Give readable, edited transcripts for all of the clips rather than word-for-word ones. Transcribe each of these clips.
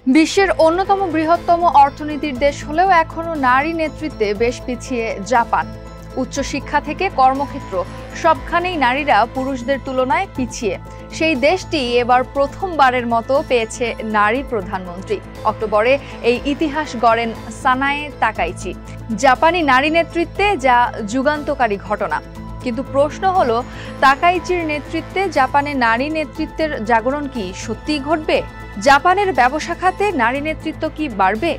বিশ্বের অন্যতম বৃহত্তম অর্থনীতির দেশ হলেও এখনো নারী নেতৃত্বে বেশ পিছিয়ে জাপান। উচ্চশিক্ষা থেকে কর্মক্ষেত্র সবখানেই নারীরা পুরুষদের তুলনায় পিছিয়ে। সেই দেশটি এবার প্রথমবারের মতো পেয়েছে নারী প্রধানমন্ত্রী। অক্টোবরে এই ইতিহাস গড়েন সানায়ে তাকাইচি জাপানি নারী নেতৃত্বে, যা যুগান্তকারী ঘটনা। কিন্তু প্রশ্ন হলো, তাকাইচির নেতৃত্বে জাপানে নারী নেতৃত্বের জাগরণ কি সত্যিই ঘটবে? জাপানের ব্যবসা খাতে নারী নেতৃত্ব কি বাড়বে?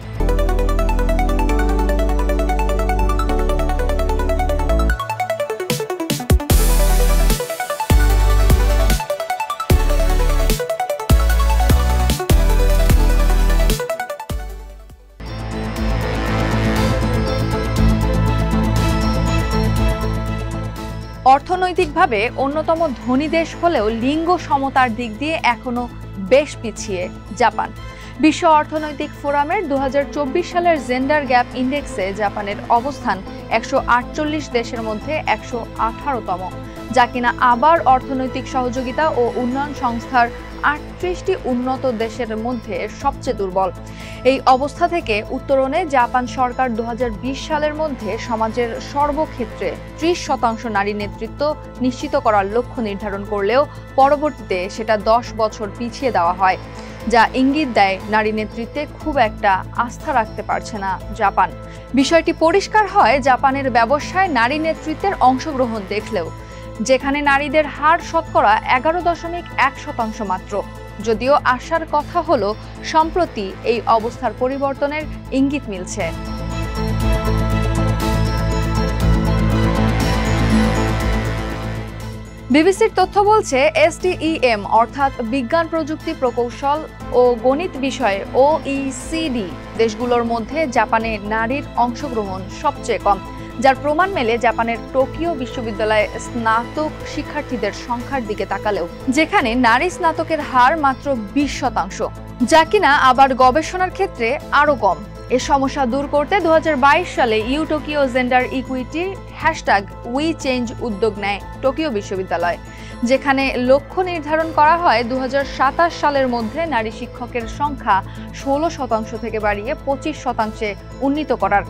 অর্থনৈতিকভাবে অন্যতম ধনী দেশ হলেও লিঙ্গ সমতার দিক দিয়ে এখনো বেশ পিছিয়ে জাপান। বিশ্ব অর্থনৈতিক ফোরামের 2024 সালের জেন্ডার গ্যাপ ইন্ডেক্সে জাপানের অবস্থান 148 দেশের মধ্যে 118তম, যা কিনা আবার অর্থনৈতিক সহযোগিতা ও উন্নয়ন সংস্থার 38টি উন্নত দেশের মধ্যে সবচেয়ে দুর্বল। এই অবস্থা থেকে উত্তরণে জাপান সরকার 2020 সালের মধ্যে সমাজের সর্বক্ষেত্রে 30% নারী নেতৃত্ব নিশ্চিত করার লক্ষ্য নির্ধারণ করলেও পরবর্তীতে সেটা 10 বছর পিছিয়ে দেওয়া হয়, যা ইঙ্গিত দেয় নারী নেতৃত্বে খুব একটা আস্থা রাখতে পারছে না জাপান। বিষয়টি পরিষ্কার হয় জাপানের ব্যবসায় নারী নেতৃত্বের অংশগ্রহণ দেখলেও, যেখানে নারীদের হার শতকরা 11.1% মাত্র। যদিও আশার কথা হলো, সম্প্রতি এই অবস্থার পরিবর্তনের ইঙ্গিত মিলছে। বিবিসির তথ্য বলছে, STEM অর্থাৎ বিজ্ঞান, প্রযুক্তি, প্রকৌশল ও গণিত বিষয়ে OECD দেশগুলোর মধ্যে জাপানে নারীর অংশগ্রহণ সবচেয়ে কম, যার প্রমাণ মেলে জাপানের টোকিও বিশ্ববিদ্যালয়ে স্নাতক শিক্ষার্থীদের সংখ্যার দিকে তাকালেও, যেখানে নারী স্নাতকের হার মাত্র 20%, যা কিনা আবার গবেষণার ক্ষেত্রে আরও কম। এ সমস্যা দূর করতে 2022 সালে টোকিও জেন্ডার ইকুইটি #WeChange উদ্যোগ নেয় টোকিও বিশ্ববিদ্যালয়, যেখানে লক্ষ্য নির্ধারণ করা হয় 2027 সালের মধ্যে নারী শিক্ষকের সংখ্যা 16% থেকে বাড়িয়ে 25%-এ উন্নীত করার।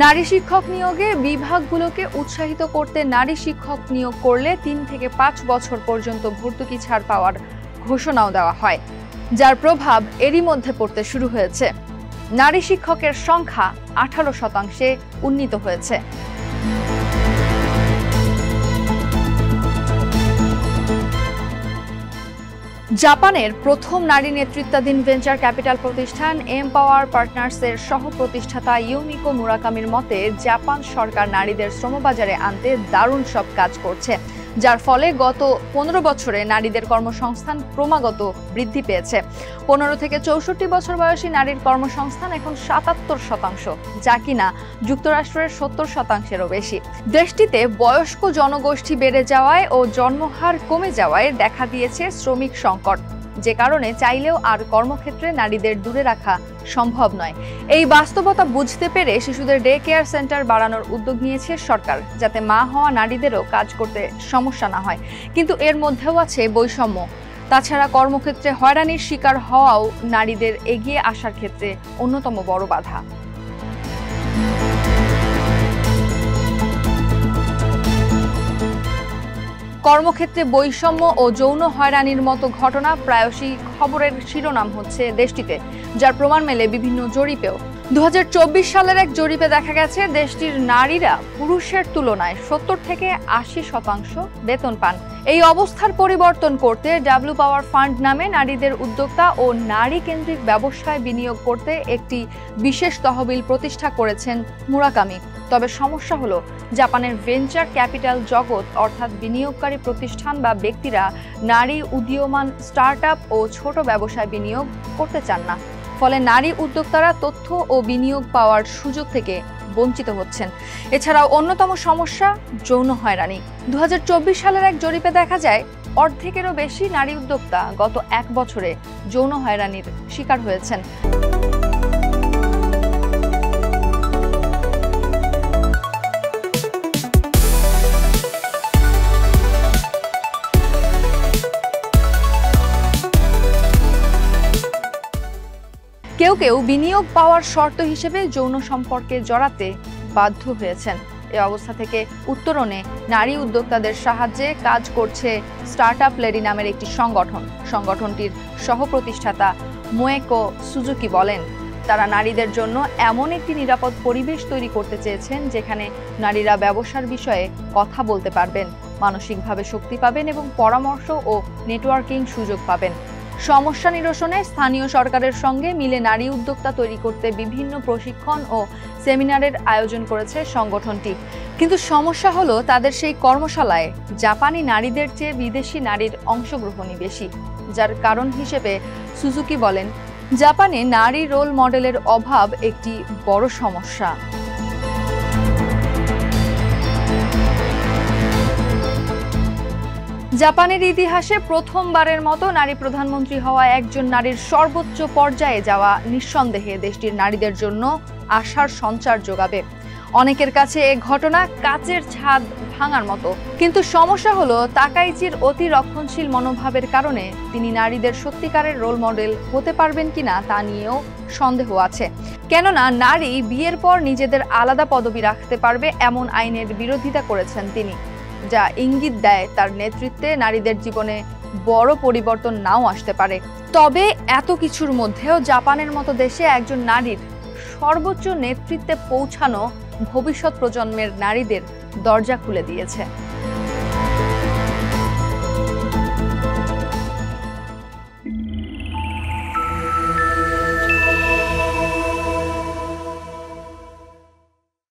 নারী শিক্ষক নিয়োগে বিভাগগুলোকে উৎসাহিত করতে নারী শিক্ষক নিয়োগ করলে 3 থেকে 5 বছর পর্যন্ত ভর্তুকি ছাড় পাওয়ার ঘোষণাও দেওয়া হয়, যার প্রভাব এরই মধ্যে পড়তে শুরু হয়েছে। নারী শিক্ষকের সংখ্যা 18%-এ উন্নীত হয়েছে। জাপানের প্রথম নারী নেতৃত্বাধীন ভেঞ্চার ক্যাপিটাল প্রতিষ্ঠান এমপাওয়ার পার্টনার্সের সহ প্রতিষ্ঠাতা ইউমিকো মুরাকামির মতে, জাপান সরকার নারীদের শ্রমবাজারে আনতে দারুণ সব কাজ করছে, যার ফলে গত 15 বছরে নারীদের কর্মসংস্থান ক্রমাগত বৃদ্ধি পেয়েছে। 15 থেকে 64 বছর বয়সী নারীর কর্মসংস্থান এখন 77%, যা কিনা যুক্তরাষ্ট্রের 70%-এরও বেশি। দেশটিতে বয়স্ক জনগোষ্ঠী বেড়ে যাওয়ায় ও জন্মহার কমে যাওয়ায় দেখা দিয়েছে শ্রমিক সংকট, যে কারণে চাইলেও আর কর্মক্ষেত্রে নারীদের দূরে রাখা সম্ভব নয়। এই বাস্তবতা বুঝতে পেরে শিশুদের ডে কেয়ার সেন্টার বাড়ানোর উদ্যোগ নিয়েছে সরকার, যাতে মা হওয়া নারীদেরও কাজ করতে সমস্যা না হয়। কিন্তু এর মধ্যেও আছে বৈষম্য। তাছাড়া কর্মক্ষেত্রে হয়রানির শিকার হওয়াও নারীদের এগিয়ে আসার ক্ষেত্রে অন্যতম বড় বাধা। কর্মক্ষেত্রে বৈষম্য ও যৌন হয়রানির মতো ঘটনা প্রায়শই খবরের শিরোনাম হচ্ছে দেশটিতে, যার প্রমাণ মেলে বিভিন্ন জরিপেও। 2024 সালের এক জরিপে দেখা গেছে, দেশটির নারীরা পুরুষের তুলনায় 70 থেকে 80% বেতন পান। এই অবস্থার পরিবর্তন করতে ডাব্লিউ পাওয়ার ফান্ড নামে নারীদের উদ্যোক্তা ও নারী কেন্দ্রিক ব্যবসায় বিনিয়োগ করতে একটি বিশেষ তহবিল প্রতিষ্ঠা করেছেন মুরাকামি। তবে সমস্যা হলো, জাপানের ভেঞ্চার ক্যাপিটাল জগৎ অর্থাৎ বিনিয়োগকারী প্রতিষ্ঠান বা ব্যক্তিরা নারী উদীয়মান স্টার্টআপ ও ছোট ব্যবসায় বিনিয়োগ করতে চান না। ফলে নারী উদ্যোক্তারা তথ্য ও বিনিয়োগ পাওয়ার সুযোগ থেকে বঞ্চিত হচ্ছেন। এছাড়াও অন্যতম সমস্যা যৌন হয়রানি। 2024 সালের এক জরিপে দেখা যায়, অর্ধেকেরও বেশি নারী উদ্যোক্তা গত 1 বছরে যৌন হয়রানির শিকার হয়েছেন। কেউ কেউ বিনিয়োগ পাওয়ার শর্ত হিসেবে যৌন সম্পর্কে জড়াতে বাধ্য হয়েছেন। এই অবস্থা থেকে উত্তরণে নারী উদ্যোক্তাদের সাহায্যে কাজ করছে স্টার্টআপ লেডি নামের একটি সংগঠন। সংগঠনটির সহ-প্রতিষ্ঠাতা মোয়েকো সুজুকি বলেন, তারা নারীদের জন্য এমন একটি নিরাপদ পরিবেশ তৈরি করতে চেয়েছেন যেখানে নারীরা ব্যবসার বিষয়ে কথা বলতে পারবেন, মানসিকভাবে শক্তি পাবেন এবং পরামর্শ ও নেটওয়ার্কিং সুযোগ পাবেন। সমস্যা নিরসনে স্থানীয় সরকারের সঙ্গে মিলে নারী উদ্যোক্তা তৈরি করতে বিভিন্ন প্রশিক্ষণ ও সেমিনারের আয়োজন করেছে সংগঠনটি। কিন্তু সমস্যা হলো তাদের সেই কর্মশালায় জাপানি নারীদের চেয়ে বিদেশি নারীর অংশগ্রহণই বেশি, যার কারণ হিসেবে সুজুকি বলেন, জাপানে নারী রোল মডেলের অভাব একটি বড় সমস্যা। জাপানের ইতিহাসে প্রথমবারের মতো নারী প্রধানমন্ত্রী হওয়া একজন নারীর সর্বোচ্চ পর্যায়ে যাওয়া নিঃসন্দেহে দেশটির নারীদের জন্য আশার সঞ্চার যোগাবে। অনেকের কাছে এ ঘটনা কাচের ছাদ ভাঙার মতো। কিন্তু সমস্যা হলো তাকাইচির অতি রক্ষণশীল মনোভাবের কারণে তিনি নারীদের সত্যিকারের রোল মডেল হতে পারবেন কিনা তা নিয়েও সন্দেহ আছে। কেননা নারী বিয়ের পর নিজেদের আলাদা পদবি রাখতে পারবে এমন আইনের বিরোধিতা করেছেন তিনি, যা ইঙ্গিত দেয় তার নেতৃত্বে নারীদের জীবনে বড় পরিবর্তন নাও আসতে পারে। তবে এত কিছুর মধ্যেও জাপানের মতো দেশে একজন নারীর সর্বোচ্চ নেতৃত্বে পৌঁছানো ভবিষ্যৎ প্রজন্মের নারীদের দরজা খুলে দিয়েছে।